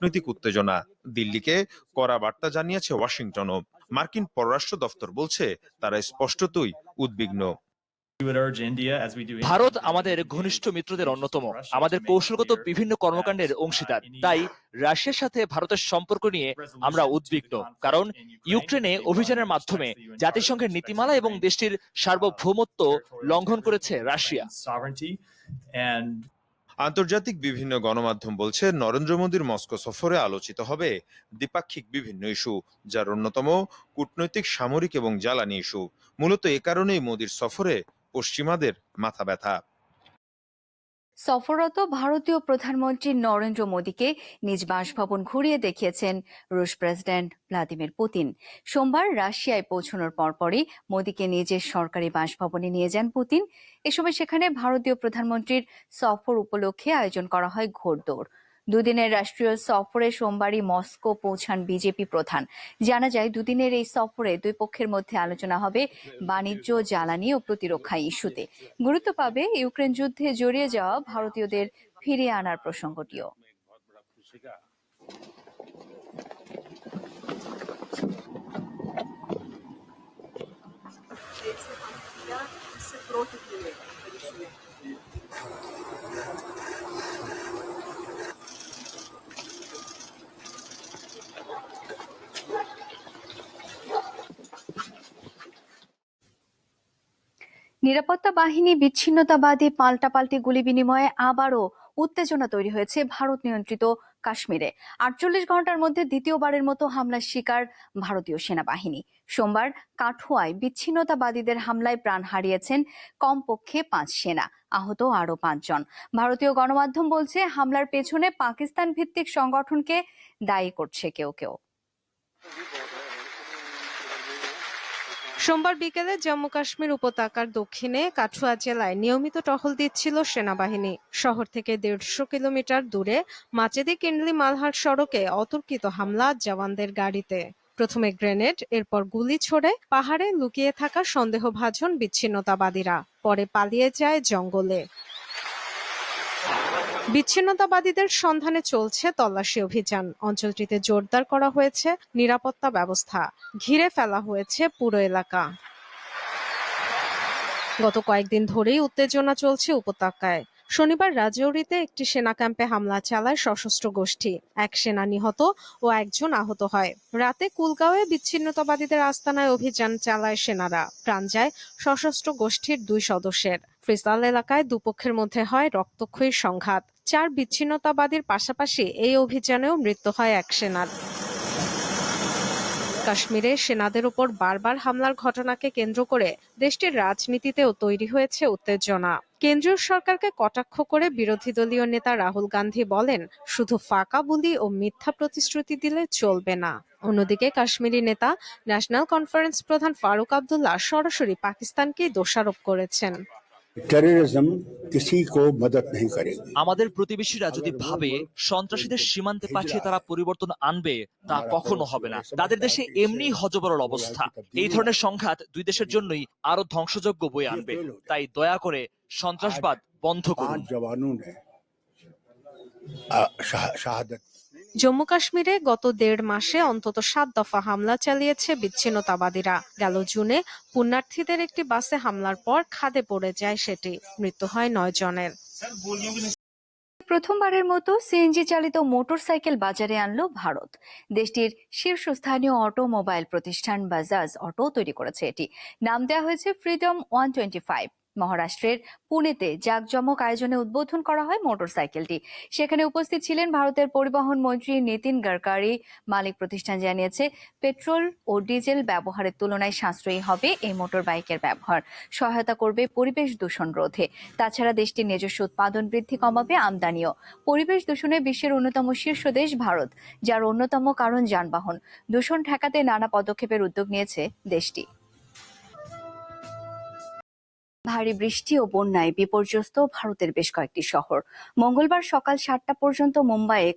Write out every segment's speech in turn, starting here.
কূটনৈতিক উত্তেজনা। দিল্লিকে কড়া বার্তা জানিয়েছে ওয়াশিংটনও। মার্কিন পররাষ্ট্র দফতর বলছে তারা স্পষ্টতই উদ্বিগ্ন। ভারত আমাদের ঘনিষ্ঠ মিত্রদের অন্যতম, আমাদের কৌশলগত বিভিন্ন কর্মকাণ্ডের অংশীদার। তাই রাশিয়ার সাথে ভারতের সম্পর্ক নিয়ে আমরা উদ্বিগ্ন, কারণ ইউক্রেনে অভিযানের মাধ্যমে জাতিসংঘের নীতিমালা এবং দেশটির সার্বভৌমত্ব লঙ্ঘন করেছে রাশিয়া। আন্তর্জাতিক বিভিন্ন গণমাধ্যম বলছে নরেন্দ্র মোদীর মস্কো সফরে আলোচিত হবে দ্বিপাক্ষিক বিভিন্ন ইস্যু, যার অন্যতম কূটনৈতিক, সামরিক এবং জ্বালানি ইস্যু। মূলত এ কারণেই মোদীর সফরে পশ্চিমাদের মাথা ব্যথা। সফররত ভারতীয় প্রধানমন্ত্রী নরেন্দ্র মোদীকে নিজ বাসভবন ঘুরিয়ে দেখিয়েছেন রুশ প্রেসিডেন্ট ভ্লাদিমির পুতিন। সোমবার রাশিয়ায় পৌঁছানোর পরপরই মোদীকে নিজের সরকারি বাসভবনে নিয়ে যান পুতিন। এ সময় সেখানে ভারতীয় প্রধানমন্ত্রীর সফর উপলক্ষে আয়োজন করা হয় ঘোড়দৌড়। দুদিনের রাষ্ট্রীয় সফরে সোমবারই মস্কো পৌঁছান বিজেপি প্রধান। জানা যায়, দুদিনের এই সফরে দুই পক্ষের মধ্যে আলোচনা হবে বাণিজ্য, জ্বালানি ও প্রতিরক্ষা ইস্যুতে। গুরুত্ব পাবে ইউক্রেন যুদ্ধে জড়িয়ে যাওয়া ভারতীয়দের ফিরিয়ে আনার প্রসঙ্গটিও। নিরাপত্তা বাহিনী বিচ্ছিন্নতাবাদী পাল্টাপাল্টি গুলি বিনিময়ে আবারও উত্তেজনা তৈরি হয়েছে ভারত নিয়ন্ত্রিত কাশ্মীরে। 48 ঘন্টার মধ্যে দ্বিতীয়বারের মতো হামলার শিকার ভারতীয় সেনাবাহিনী। সোমবার কাঠুয়ায় বিচ্ছিন্নতাবাদীদের হামলায় প্রাণ হারিয়েছেন কমপক্ষে 5 সেনা, আহত আরও 5 জন। ভারতীয় গণমাধ্যম বলছে, হামলার পেছনে পাকিস্তান ভিত্তিক সংগঠনকে দায়ী করছে কেউ কেউ। সোমবার বিকেলে জম্মু কাশ্মীর উপত্যকার দক্ষিণে কাঠুয়া জেলায় নিয়মিত টহল দিচ্ছিল সেনাবাহিনী। শহর থেকে 150 কিলোমিটার দূরে মাচেদি কিন্ডলি মালহাট সড়কে অতর্কিত হামলা জওয়ানদের গাড়িতে। প্রথমে গ্রেনেড, এরপর গুলি ছোড়ে পাহাড়ে লুকিয়ে থাকা সন্দেহভাজন বিচ্ছিন্নতাবাদীরা, পরে পালিয়ে যায় জঙ্গলে। বিচ্ছিন্নতাবাদীদের সন্ধানে চলছে তল্লাশি অভিযান। অঞ্চলটিতে জোরদার করা হয়েছে নিরাপত্তা ব্যবস্থা, ঘিরে ফেলা হয়েছে পুরো এলাকা। গত কয়েকদিন ধরেই উত্তেজনা চলছে উপত্যকায়। শনিবার রাজৌরিতে একটি সেনা ক্যাম্পে হামলা চালায় সশস্ত্র গোষ্ঠী। 1 সেনা নিহত ও 1 জন আহত হয়। রাতে কুলগাঁওয়ে বিচ্ছিন্নতাবাদীদের আস্তানায় অভিযান চালায় সেনারা। প্রাণ যায় সশস্ত্র গোষ্ঠীর 2 সদস্যের। ফ্রিসাল এলাকায় দুপক্ষের মধ্যে হয় রক্তক্ষয়ী সংঘাত। 4 বিচ্ছিন্নতাবাদীর পাশাপাশি এই অভিযানেও মৃত্যু হয় 1 সেনার। কাশ্মীরে সেনাদের উপর বারবার হামলার ঘটনাকে কেন্দ্র করে দেশটির রাজনীতিতেও তৈরি হয়েছে উত্তেজনা। কেন্দ্রীয় সরকারকে কটাক্ষ করে বিরোধী দলীয় নেতা রাহুল গান্ধী বলেন, শুধু ফাঁকা বুলি ও মিথ্যা প্রতিশ্রুতি দিলে চলবে না। অন্যদিকে কাশ্মীরি নেতা ন্যাশনাল কনফারেন্স প্রধান ফারুক আবদুল্লাহ সরাসরি পাকিস্তানকেই দোষারোপ করেছেন। আমাদের প্রতিবেশীরা যদি ভাবে সন্ত্রাসীদের সীমান্তে পাঠিয়ে তারা পরিবর্তন আনবে, তা কখনো হবে না। তাদের দেশে এমনি হযবরল অবস্থা। এই ধরনের সংঘাত দুই দেশের জন্যই আরো ধ্বংসযজ্ঞ বয়ে আনবে। তাই দয়া করে সন্ত্রাসবাদ বন্ধ করুন। জম্মু কাশ্মীরে গত 1.5 মাসে অন্তত 7 দফা হামলা চালিয়েছে বিচ্ছিন্নতাবাদীরা। গেল জুনে পুণ্যার্থীদের একটি বাসে হামলার পর খাদে পড়ে যায় সেটি। মৃত্যু হয় 9 জনের। প্রথমবারের মতো সিএনজি চালিত মোটরসাইকেল বাজারে আনলো ভারত। দেশটির শীর্ষস্থানীয় অটোমোবাইল প্রতিষ্ঠান বাজাজ অটো তৈরি করেছে এটি। নাম দেওয়া হয়েছে ফ্রিডম 125। মহারাষ্ট্রের পুনেতে জাঁকজমক আয়োজনে উদ্বোধন করা হয় মোটরসাইকেলটি। সেখানে উপস্থিত ছিলেন ভারতের পরিবহন মন্ত্রী নীতিন গডকারি। মালিক প্রতিষ্ঠান জানিয়েছে, পেট্রোল ও ডিজেল ব্যবহারের তুলনায় সাশ্রয়ী হবে এই মোটর বাইকের ব্যবহার, সহায়তা করবে পরিবেশ দূষণ রোধে। তাছাড়া দেশটির নিজস্ব উৎপাদন বৃদ্ধি কমাবে আমদানিও। পরিবেশ দূষণে বিশ্বের অন্যতম শীর্ষ দেশ ভারত, যার অন্যতম কারণ যানবাহন। দূষণ ঠেকাতে নানা পদক্ষেপের উদ্যোগ নিয়েছে দেশটি। ভারী বৃষ্টি ও বন্যায় বিপর্যস্ত ভারতের বেশ কয়েকটি শহর। মঙ্গলবার সকাল 7টা পর্যন্ত মুম্বাইয়ে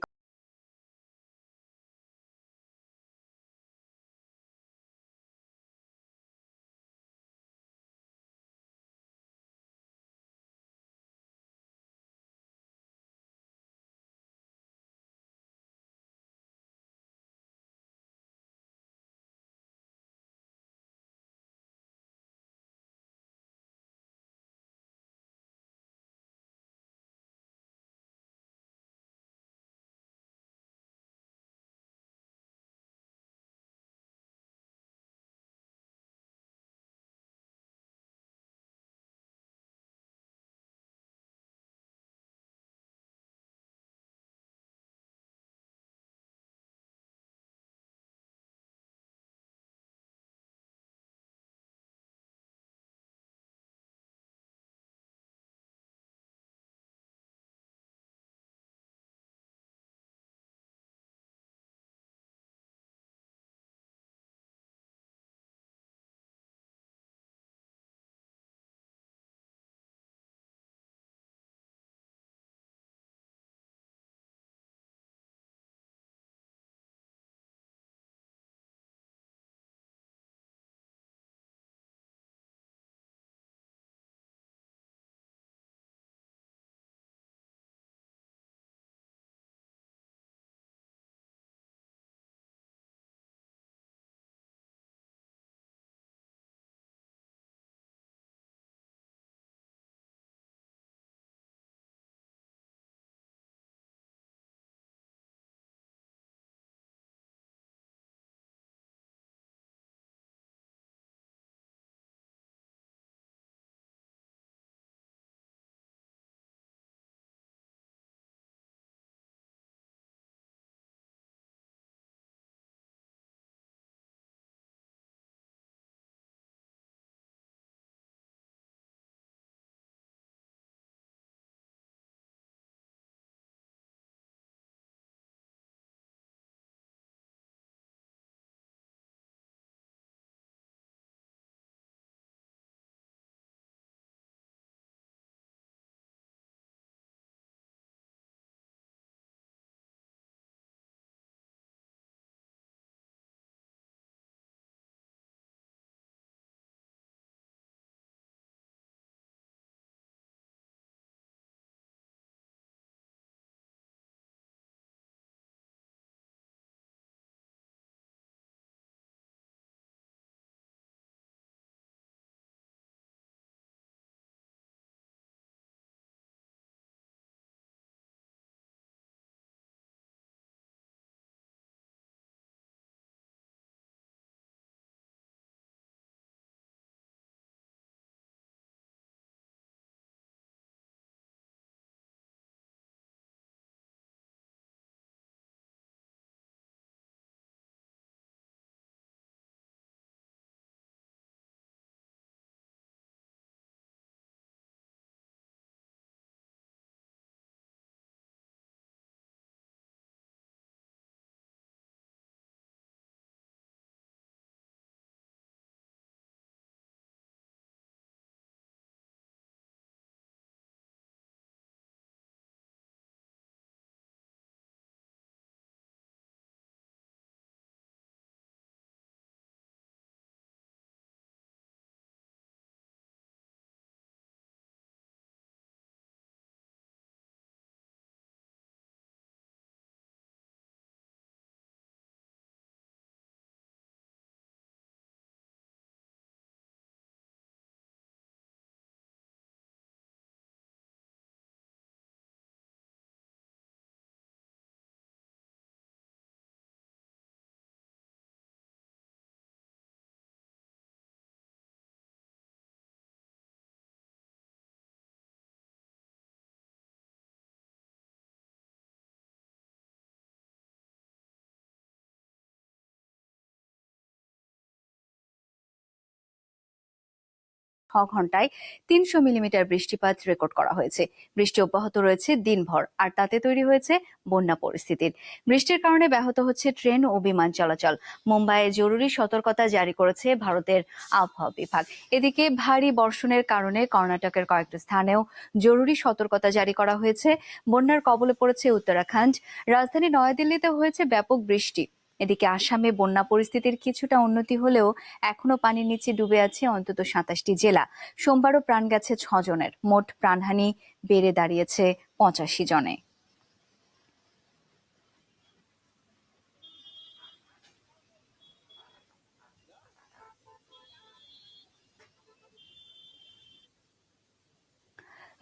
ঘন্টায় 300 মিলিমিটার বৃষ্টিপাত রেকর্ড করা হয়েছে। বৃষ্টি অব্যাহত রয়েছে দিনভর, আর তাতে তৈরি হয়েছে বন্যা পরিস্থিতির। বৃষ্টির কারণে ব্যাহত হচ্ছে ট্রেন ও বিমান চলাচল। মুম্বাইয়ে জরুরি সতর্কতা জারি করেছে ভারতের আবহাওয়া বিভাগ। এদিকে ভারী বর্ষণের কারণে কর্ণাটকের কয়েকটি স্থানেও জরুরি সতর্কতা জারি করা হয়েছে। বন্যার কবলে পড়েছে উত্তরাখণ্ড। রাজধানী নয়াদিল্লিতে হয়েছে ব্যাপক বৃষ্টি। এদিকে আসামে বন্যা পরিস্থিতির কিছুটা উন্নতি হলেও এখনো পানির নিচে ডুবে আছে অন্তত 27টি জেলা। সোমবারও প্রাণ গেছে 6 জনের। মোট প্রাণহানি বেড়ে দাঁড়িয়েছে 85 জনে।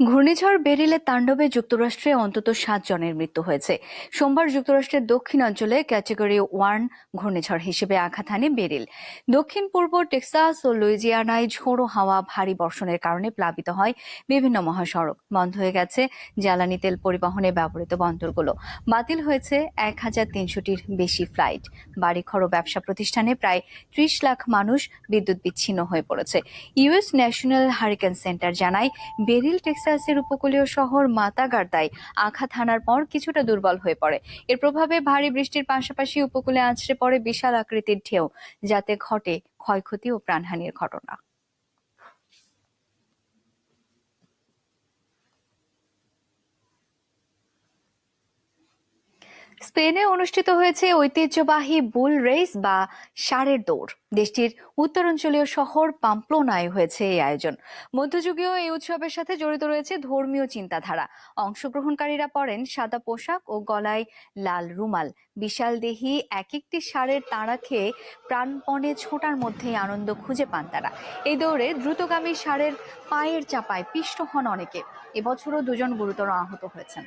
ঘূর্ণিঝড় বেরিলের তাণ্ডবে যুক্তরাষ্ট্রে অন্তত 7 জনের মৃত্যু হয়েছে। সোমবার যুক্তরাষ্ট্রের দক্ষিণাঞ্চলে ক্যাটেগরি 1 ঘূর্ণিঝড় হিসেবে আঘাত হানে বেরিল। দক্ষিণ পূর্ব টেক্সাস ও লুইজিয়ানায় ঝোড়ো হাওয়া, ভারী বর্ষণের কারণে প্লাবিত হয় বিভিন্ন মহাসড়ক। বন্ধ হয়ে গেছে জ্বালানি তেল পরিবহনে ব্যবহৃত বন্দরগুলো। বাতিল হয়েছে 1300টির বেশি ফ্লাইট। বাড়িঘর ও ব্যবসা প্রতিষ্ঠানে প্রায় 30 লাখ মানুষ বিদ্যুৎ বিচ্ছিন্ন হয়ে পড়েছে। ইউএস ন্যাশনাল হারিকেন সেন্টার জানায়, বেরিল টেক্সাসের উপকূলীয় শহর মাতাগার্দায় আঘাত হানার পর কিছুটা দুর্বল হয়ে পড়ে। এর প্রভাবে ভারী বৃষ্টির পাশাপাশি উপকূলে আছড়ে পড়ে বিশাল আকৃতির ঢেউ, যাতে ঘটে ক্ষয়ক্ষতি ও প্রাণহানির ঘটনা। স্পেনে অনুষ্ঠিত হয়েছে ঐতিহ্যবাহী বুল রেস বা ষাঁড়ের দৌড়। দেশটির উত্তরাঞ্চলীয় শহর পাম্পলোনায় হয়েছে এই আয়োজন। মধ্যযুগীয় এই উৎসবের সাথে জড়িত রয়েছে ধর্মীয় চিন্তাধারা। অংশগ্রহণকারীরা পরেন সাদা পোশাক ও গলায় লাল রুমাল। বিশাল দেহি এক একটি ষাঁড়ের তাড়া খেয়ে প্রাণপণে ছোটার মধ্যেই আনন্দ খুঁজে পান তারা। এই দৌড়ে দ্রুতগামী ষাঁড়ের পায়ের চাপায় পিষ্ট হন অনেকে। এবছরও 2 জন গুরুতর আহত হয়েছেন।